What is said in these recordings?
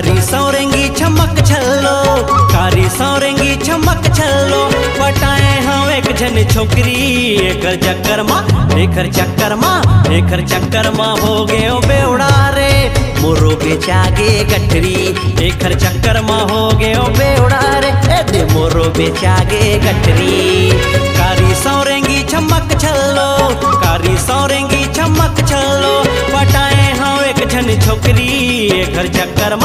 कारी सौरेंगी छमक छल्लो, कारी सौरेंगी छमक छल्लो, पटाए हाँ एक जन छोकरी। एकर चक्कर माँ हो गयो बेवड़ा रे, मोरो बेचागे गठरी। एकर चक्कर माँ हो गयो बेवड़ा रे, दे मोरो बेचागे गठरी। कारी सौरेंगी छमक छल्लो, कारी सौरेंगी छमक छल्लो, पटाए हाँ एक जन छोकरी। एकर चक्कर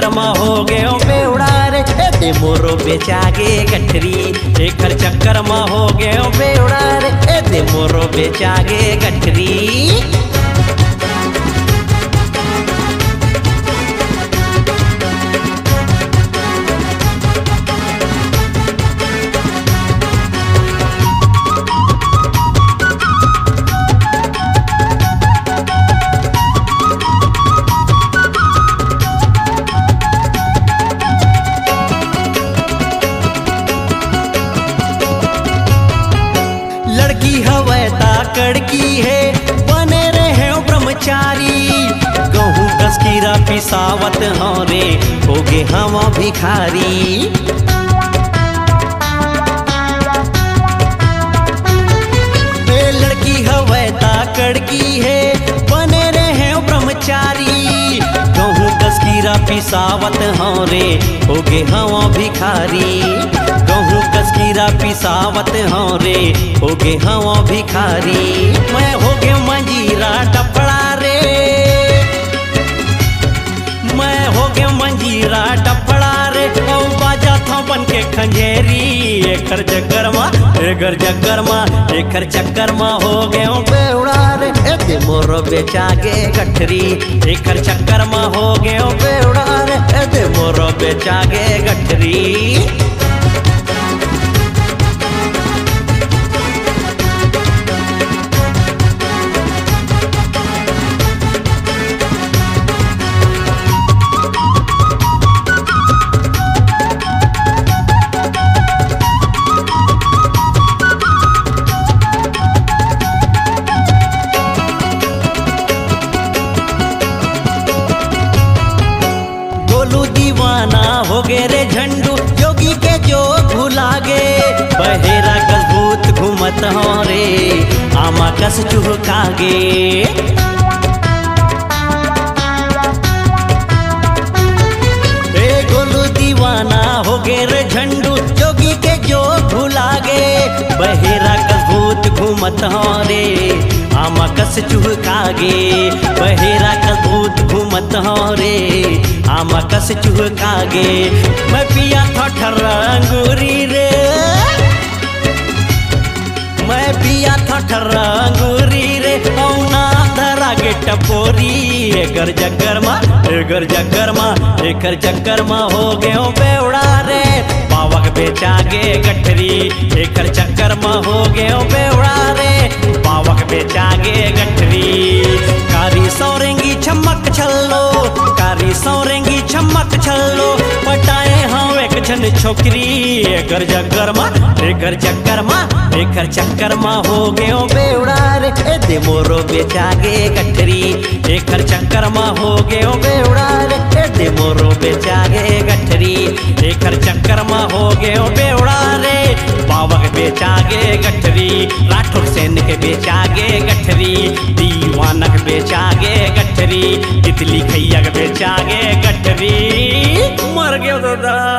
माँ हो गयो बेवड़ा रे, दे मोरो बेचागे गठरी। एकर चक्कर माँ हो गयो बेवड़ा रे, दे मोरो बेचागे गठरी। लड़की हवै ताकड़की है, बने रहे ब्रह्मचारी। गहूँ कस्कीरा पिसावत हाँ रे, हो गे हवा भिखारी। लड़की हवै ताकड़की है, बने रहे ब्रह्मचारी। गहूँ कस्कीरा पिसावत हाँ रे, हो गे हवा भिखारी। गहूँ कस्कीरा पिसावत हाँ रे, हो गे हवा भिखारी। मैं हो गे मंजीरा टपड़ा रे, मैं हो गे मंजीरा टपड़ा रे, औ बाजा था बन के खंजेरी। एकर चक्कर माँ हो गयो बेवड़ा रे, दे मोरो बेचागे गठरी। एकर चक्कर माँ हो गयो बेवड़ा रे, दे मोरो बेचागे गठरी। दीवाना हो गे रे झंडू, जोगी के जो भुला गे। बहेरा कस भूत घूमत हो रे, आमा कस चुहकागे। ए गोलू दीवाना हो गे रे झंडू, जोगी के जो भुला गे। बहेरा कस भूत घूमत हो रे, आमा कस चुहकागे। बहेरा कस भूत घूमत हो रे, आमा कस चुहकागे। मैं पिया था ठर्रा अंगूरी रे, मैं पिया था ठर्रा अंगूरी रे, औना धरा गे टपोरी। एकर चक्कर माँ हो गयो बेवड़ा रे, पावक बेचागे गठरी। एकर चक्कर माँ हो गयो बेवड़ा रे, पावक बेचागे गठरी। कारी सौरेंगी छमक छल्लो, कारी सौरेंगी छमक छल्लो, पटाए हाँ एक जन छोकरी। एकर चक्कर माँ हो गयो बेवड़ा रे, दे मोरो बेचागे गठरी। एकर चक्कर माँ हो गयो बेवड़ा रे, दे मोरो बेचागे गठरी। एकर चक्कर माँ हो गयो बेवड़ा रे, पावक बेचागे गठरी। राठौर सेन के बेचागे गठरी, दीवानक बेचागे गठरी, तितली खैया के बेचागे गठरी। मर गयो दादा।